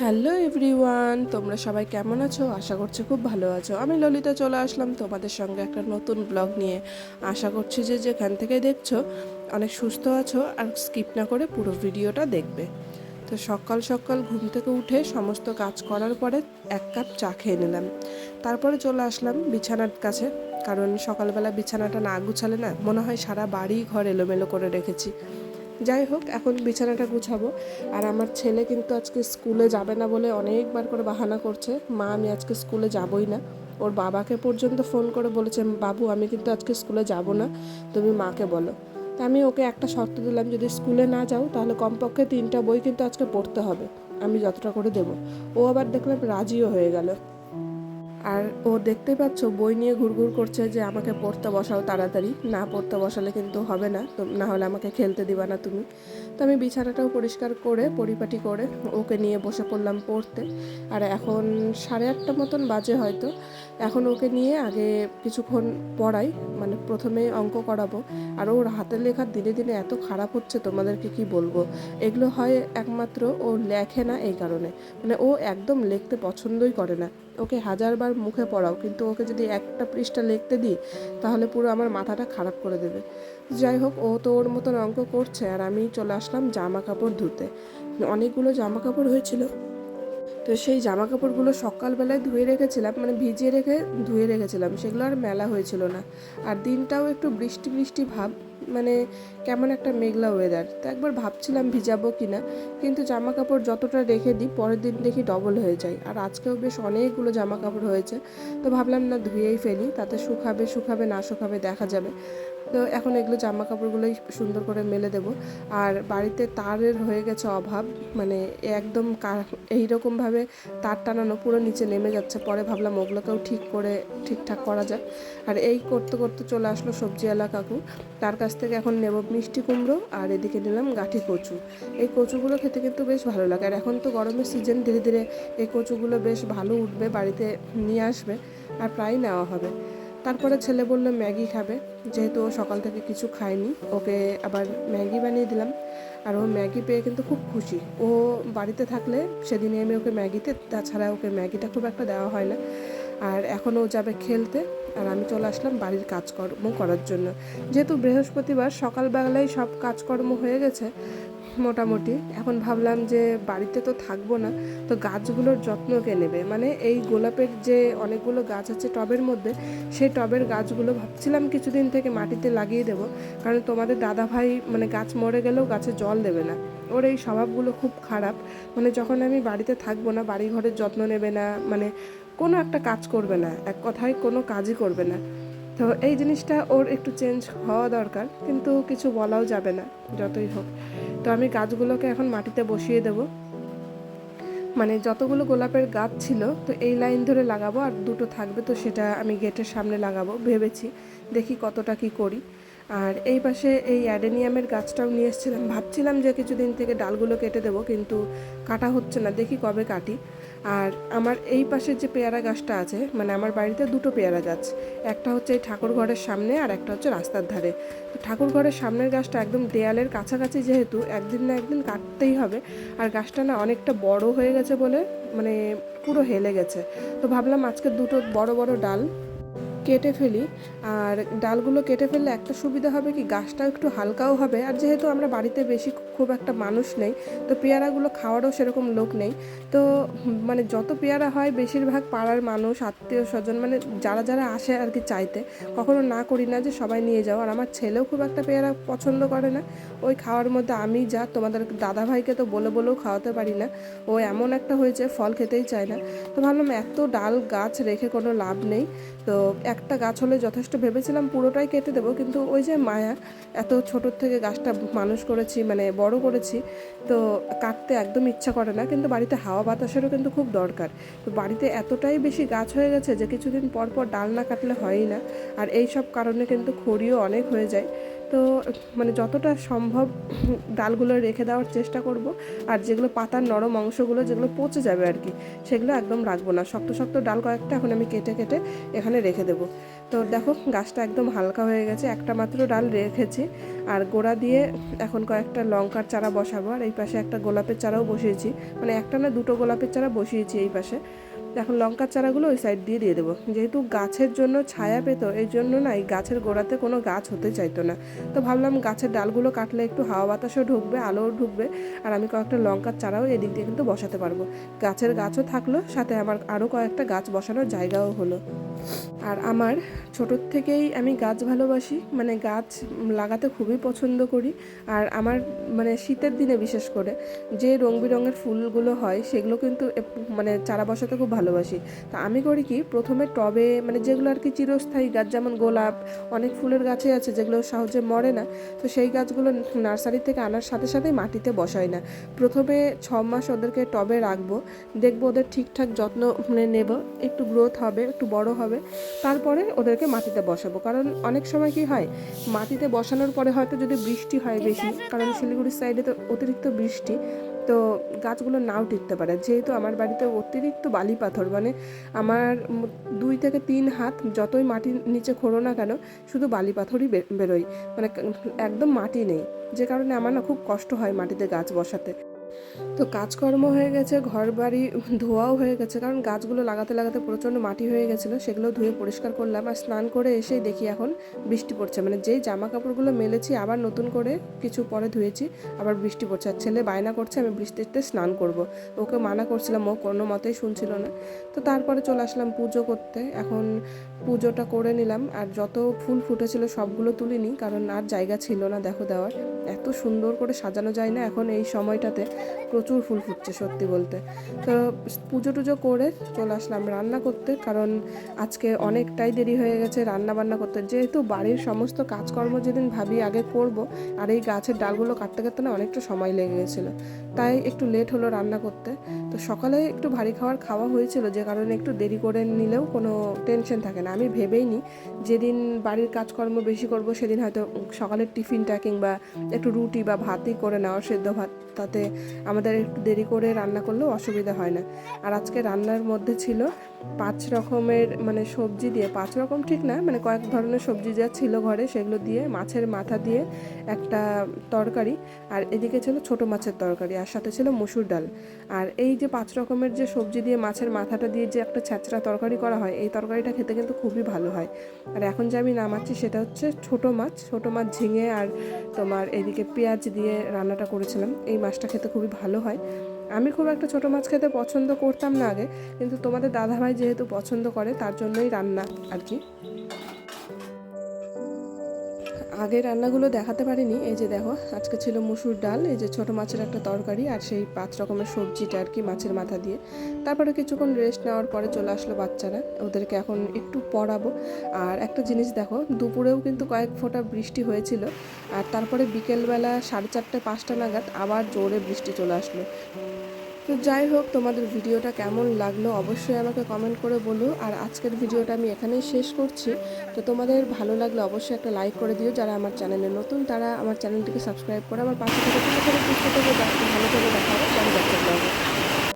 Hello everyone, তোমরা সবাই কেমন আছো? আশা করছি খুব ভালো আছো। আমি ললিতা চলে আসলাম তোমাদের সঙ্গে একটা নতুন ব্লগ নিয়ে। আশা করছি যে যেখান থেকে দেখছো অনেক সুস্থ আছো আর স্কিপ না করে পুরো ভিডিওটা দেখবে। তো সকাল সকাল ঘুম থেকে উঠে সমস্ত কাজ করার পরে এক কাপ চা খেয়ে নিলাম। তারপরে চলে আসলাম বিছানার কাছে, কারণ সকালবেলা বিছানাটা না গুছালে না মনে হয় সারা বাড়ি ঘর এলোমেলো করে রেখেছি। যাই হোক, এখন বিছানাটা গুছাবো। আর আমার ছেলে কিন্তু আজকে স্কুলে যাবে না বলে অনেকবার করে বাহানা করছে, মা আমি আজকে স্কুলে যাবই না। ওর বাবাকে পর্যন্ত ফোন করে বলেছে, বাবু আমি কিন্তু আজকে স্কুলে যাব না, তুমি মাকে বলো। তা আমি ওকে একটা শর্ত দিলাম, যদি স্কুলে না যাও তাহলে কমপক্ষে 3টা বই কিন্তু আজকে পড়তে হবে, আমি যতটা করে দেবো। ও আবার দেখলাম রাজিও হয়ে গেল। আর ও দেখতেই পাচ্ছ বই নিয়ে ঘুরঘুর করছে যে আমাকে পড়তে বসাও তাড়াতাড়ি, না পড়তে বসালে কিন্তু হবে না, তো না হলে আমাকে খেলতে দিবা না তুমি। তো আমি বিছানাটাও পরিষ্কার করে পরিপাটি করে ওকে নিয়ে বসে পড়লাম পড়তে। আর এখন 8:30 মতন বাজে হয়তো। এখন ওকে নিয়ে আগে কিছুক্ষণ পড়াই, মানে প্রথমে অঙ্ক করাবো। আর ওর হাতের লেখা দিনে দিনে এত খারাপ হচ্ছে, তোমাদেরকে কি বলবো। এগুলো হয় একমাত্র ও লেখে না এই কারণে, মানে ও একদম লিখতে পছন্দই করে না। ওকে হাজারবার মুখে পড়াও, কিন্তু ওকে যদি একটা পৃষ্ঠা লিখতে দিই তাহলে পুরো আমার মাথাটা খারাপ করে দেবে। যাই হোক, ও তো ওর মতন অঙ্ক করছে আর আমি চলে আসলাম জামা কাপড় ধুতে। অনেকগুলো জামা কাপড় হয়েছিল, তো সেই জামা কাপড়গুলো সকালবেলায় ধুয়ে রেখেছিলাম, মানে ভিজিয়ে রেখে ধুয়ে রেখেছিলাম, সেগুলো আর মেলা হয়েছিল না। আর দিনটাও একটু বৃষ্টি বৃষ্টি ভাব, মানে কেমন একটা মেঘলা ওয়েদার। তো একবার ভাবছিলাম ভিজাবো কিনা, কিন্তু জামা কাপড় যতটা রেখে দিই পরের দিন দেখি ডবল হয়ে যায়। আর আজকেও বেশ অনেকগুলো জামা কাপড় হয়েছে, তো ভাবলাম না ধুয়েই ফেলি, তাতে শুকাবে শুকাবে না শুকাবে দেখা যাবে। তো এখন এগুলো জামা কাপড়গুলোই সুন্দর করে মেলে দেবো। আর বাড়িতে তারের হয়ে গেছে অভাব, মানে একদম এইরকমভাবে তার টানানো পুরো নিচে নেমে যাচ্ছে। পরে ভাবলাম ওগুলোকেও ঠিকঠাক করা যায়। আর এই করতে করতে চলে আসলো সবজিওয়ালা কাকু, তার কাছ থেকে এখন নেব মিষ্টি কুমড়ো আর এদিকে নিলাম গাঁঠি কচু। এই কচুগুলো খেতে কিন্তু বেশ ভালো লাগে, আর এখন তো গরমের সিজন, ধীরে ধীরে এই কচুগুলো বেশ ভালো উঠবে, বাড়িতে নিয়ে আসবে আর প্রায় নেওয়া হবে। তারপরে ছেলে বললো ম্যাগি খাবে, যেহেতু ও সকাল থেকে কিছু খায়নি, ওকে আবার ম্যাগি বানিয়ে দিলাম। আর ও ম্যাগি পেয়ে কিন্তু খুব খুশি। ও বাড়িতে থাকলে সেদিনে আমি ওকে ম্যাগিতে, তাছাড়া ওকে ম্যাগিটা খুব একটা দেওয়া হয় না। আর এখন ও যাবে খেলতে, আর আমি চলে আসলাম বাড়ির কাজকর্ম করার জন্য। যেহেতু বৃহস্পতিবার সকালবেলায় সব কাজকর্ম হয়ে গেছে মোটামুটি, এখন ভাবলাম যে বাড়িতে তো থাকবো না, তো গাছগুলোর যত্ন কে নেবে। মানে এই গোলাপের যে অনেকগুলো গাছ আছে টবের মধ্যে, সেই টবের গাছগুলো ভাবছিলাম কিছুদিন থেকে মাটিতে লাগিয়ে দেবো, কারণ তোমাদের দাদা ভাই মানে গাছ মরে গেলেও গাছে জল দেবে না। ওর এই স্বভাবগুলো খুব খারাপ, মানে যখন আমি বাড়িতে থাকবো না বাড়ি ঘরের যত্ন নেবে না, মানে কোনো একটা কাজ করবে না, এক কথায় কোনো কাজই করবে না। তো এই জিনিসটা ওর একটু চেঞ্জ হওয়া দরকার, কিন্তু কিছু বলাও যাবে না যতই হোক। তো আমি গাছগুলোকে এখন মাটিতে বসিয়ে দেব, মানে যতগুলো গোলাপের গাছ ছিল তো এই লাইন ধরে লাগাবো, আর দুটো থাকবে তো সেটা আমি গেটের সামনে লাগাবো ভেবেছি, দেখি কতটা কি করি। আর এই পাশে এই অ্যাডেনিয়ামের গাছটাও নিয়ে এসেছিলাম, ভাবছিলাম যে কিছুদিন থেকে ডালগুলো কেটে দেবো, কিন্তু কাটা হচ্ছে না, দেখি কবে কাটি। আর আমার এই পাশের যে পেয়ারা গাছটা আছে, মানে আমার বাড়িতে দুটো পেয়ারা গাছ, একটা হচ্ছে এই ঠাকুর ঘরের সামনে আর একটা হচ্ছে রাস্তার ধারে। তো ঠাকুর ঘরের সামনের গাছটা একদম দেয়ালের কাছাকাছি, যেহেতু একদিন না একদিন কাটতেই হবে। আর গাছটা না অনেকটা বড় হয়ে গেছে বলে মানে পুরো হেলে গেছে, তো ভাবলাম আজকে দুটো বড় বড় ডাল কেটে ফেলি। আর ডালগুলো কেটে ফেললে একটা সুবিধা হবে কি, গাছটাও একটু হালকাও হবে, আর যেহেতু আমরা বাড়িতে বেশি খুব একটা মানুষ নেই, তো পেয়ারাগুলো খাওয়ারও সেরকম লোক নেই। তো মানে যত পেয়ারা হয় বেশিরভাগ পাড়ার মানুষ আত্মীয় স্বজন, মানে যারা যারা আসে আর কি চাইতে, কখনো না করি না যে সবাই নিয়ে যাও। আর আমার ছেলেও খুব একটা পেয়ারা পছন্দ করে না, ওই খাওয়ার মধ্যে আমি যা, তোমাদের দাদা ভাইকে তো বলে বলেও খাওয়াতে পারি না, ও এমন একটা হয়েছে ফল খেতেই চায় না। তো ভাবলাম এত ডাল গাছ রেখে কোনো লাভ নেই, তো একটা গাছ হলে যথেষ্ট ভেবেছিলাম পুরোটাই কেটে দেবো, কিন্তু ওই যে মায়া, এত ছোটোর থেকে গাছটা মানুষ করেছি মানে বড় করেছি, তো কাটতে একদম ইচ্ছা করে না। কিন্তু বাড়িতে হাওয়া বাতাসেরও কিন্তু খুব দরকার, তো বাড়িতে এতটাই বেশি গাছ হয়ে গেছে যে কিছুদিন পর পর ডাল না কাটলে হয়ই না। আর এই সব কারণে কিন্তু খড়িও অনেক হয়ে যায়। তো মানে যতটা সম্ভব ডালগুলো রেখে দেওয়ার চেষ্টা করব। আর যেগুলো পাতার নরম অংশগুলো যেগুলো পচে যাবে আর কি, সেগুলো একদম রাখবো না, শক্ত শক্ত ডাল কয়েকটা এখন আমি কেটে কেটে এখানে রেখে দেবো। তো দেখো গাছটা একদম হালকা হয়ে গেছে, একটা মাত্র ডাল রেখেছি। আর গোড়া দিয়ে এখন কয়েকটা লঙ্কার চারা বসাবো, আর এই পাশে একটা গোলাপের চারাও বসিয়েছি, মানে একটা না দুটো গোলাপের চারা বসিয়েছি এই পাশে। এখন লঙ্কার চারাগুলো ওই সাইড দিয়ে দেবো, যেহেতু গাছের জন্য ছায়া পেত, এই জন্য না এই গাছের গোড়াতে কোনো গাছ হতে চাইতো না। তো ভাবলাম গাছের ডালগুলো কাটলে একটু হাওয়া বাতাসও ঢুকবে, আলোও ঢুকবে, আর আমি কয়েকটা লঙ্কার চারাও এদিক দিয়ে কিন্তু বসাতে পারবো। গাছও থাকলো, সাথে আমার আরও কয়েকটা গাছ বসানোর জায়গাও হলো। আর আমার ছোটোর থেকেই আমি গাছ ভালোবাসি, মানে গাছ লাগাতে খুবই পছন্দ করি। আর আমার মানে শীতের দিনে বিশেষ করে যে রং বেরঙের ফুলগুলো হয় সেগুলো কিন্তু মানে চারা বসাতে খুব ভালোবাসি। তা আমি করি কি, প্রথমে টবে মানে যেগুলো আর কি চিরস্থায়ী গাছ, যেমন গোলাপ, অনেক ফুলের গাছে আছে যেগুলো সহজে মরে না, তো সেই গাছগুলো নার্সারি থেকে আনার সাথে সাথেই মাটিতে বসাই না। প্রথমে 6 মাস ওদেরকে টবে রাখবো, দেখবো ওদের ঠিকঠাক যত্ন নেব, একটু গ্রোথ হবে, একটু বড় হবে, তারপরে ওদেরকে মাটিতে বসাবো। কারণ অনেক সময় কি হয়, মাটিতে বসানোর পরে হয়তো যদি বৃষ্টি হয় বেশি, কারণ শিলিগুড়ির সাইডে তো অতিরিক্ত বৃষ্টি, তো গাছগুলো নাও টিকতে পারে। যেহেতু আমার বাড়িতে অতিরিক্ত বালি পাথর, মানে আমার 2 থেকে 3 হাত যতই মাটির নিচে খোঁড়ো না কেন, শুধু বালি পাথরই বেরোয়, মানে একদম মাটি নেই, যে কারণে আমার না খুব কষ্ট হয় মাটিতে গাছ বসাতে। তো কাজকর্ম হয়ে গেছে, ঘর বাড়ি ধোয়াও হয়ে গেছে, কারণ গাছগুলো লাগাতে লাগাতে প্রচণ্ড মাটি হয়ে গেছিলো, সেগুলো ধুয়ে পরিষ্কার করলাম। আর স্নান করে এসেই দেখি এখন বৃষ্টি পড়ছে, মানে যেই জামা কাপড়গুলো মেলেছি আবার নতুন করে কিছু পরে ধুয়েছি, আবার বৃষ্টি পড়ছে। আর ছেলে বায়না করছে আমি বৃষ্টিতে স্নান করব, ওকে মানা করছিলাম, ও কোনো মতেই শুনছিল না। তো তারপরে চলে আসলাম পুজো করতে। এখন পুজোটা করে নিলাম, আর যত ফুল ফুটেছিল সবগুলো তুলিনি, কারণ আর জায়গা ছিল না দেখো দেওয়ার। এত সুন্দর করে সাজানো যায় না এখন এই সময়টাতে, প্রচুর ফুল ফুটছে সত্যি বলতে। তো পুজো টুজো করে চলে আসলাম রান্না করতে, কারণ আজকে অনেকটাই দেরি হয়ে গেছে রান্না বান্না করতে, যেহেতু বাড়ির সমস্ত কাজকর্ম যেদিন ভাবি আগে করব, আর এই গাছের ডালগুলো কাটতে কাটতে না অনেকটা সময় লেগে গেছিলো, তাই একটু লেট হলো রান্না করতে। তো সকালে একটু ভারী খাওয়া হয়েছিল, যে কারণে একটু দেরি করে নিলেও কোনো টেনশন থাকে না। আমি ভেবেই নি যেদিন বাড়ির কাজকর্ম বেশি করব সেদিন হয়তো সকালের টিফিনটা কিংবা একটু রুটি বা ভাতই করে নেওয়া, সেদ্ধ ভাত, তাতে আমাদের একটু দেরি করে রান্না করলেও অসুবিধা হয় না। আর আজকে রান্নার মধ্যে ছিল 5 রকমের মানে সবজি দিয়ে, 5 রকম ঠিক না, মানে কয়েক ধরনের সবজি যা ছিল ঘরে সেগুলো দিয়ে, মাছের মাথা দিয়ে একটা তরকারি, আর এদিকে ছিল ছোট মাছের তরকারি, আর সাথে ছিল মসুর ডাল। আর এই যে 5 রকমের যে সবজি দিয়ে মাছের মাথাটা দিয়ে যে একটা ছ্যাঁচড়া তরকারি করা হয়, এই তরকারিটা খেতে কিন্তু খুবই ভালো হয়। আর এখন যে আমি নামাচ্ছি সেটা হচ্ছে ছোট মাছ ঝিঙে আর তোমার এদিকে পেঁয়াজ দিয়ে রান্নাটা করেছিলাম। এই মাছটা খেতে খুবই ভালো হয়। আমি খুব একটা ছোট মাছ খেতে পছন্দ করতাম না আগে, কিন্তু তোমাদের দাদাভাই যেহেতু পছন্দ করে তার জন্যই রান্না আর কি। আগে রান্নাগুলো দেখাতে পারিনি, এই যে দেখো আজকে ছিল মসুর ডাল, এই যে ছোট মাছের একটা তরকারি, আর সেই 5 রকমের সবজিটা আর কি মাছের মাথা দিয়ে। তারপরে কিছুক্ষণ রেস্ট নেওয়ার পরে চলে আসলো বাচ্চারা, ওদেরকে এখন একটু পড়াবো। আর একটা জিনিস দেখো, দুপুরেও কিন্তু কয়েক ফোঁটা বৃষ্টি হয়েছিল, আর তারপরে বিকেলবেলা 4:30 5টা নাগাদ আবার জোরে বৃষ্টি চলে আসলো। তো যাই হোক, তোমাদের ভিডিওটা কেমন লাগলো অবশ্যই আমাকে কমেন্ট করে বলো। আর আজকের ভিডিওটা আমি এখানেই শেষ করছি। তো তোমাদের ভালো লাগলে অবশ্যই একটা লাইক করে দিও, যারা আমার চ্যানেলে নতুন তারা আমার চ্যানেলটিকে সাবস্ক্রাইব করে আমার পাশে থেকে ভালো করে দেখা হবে।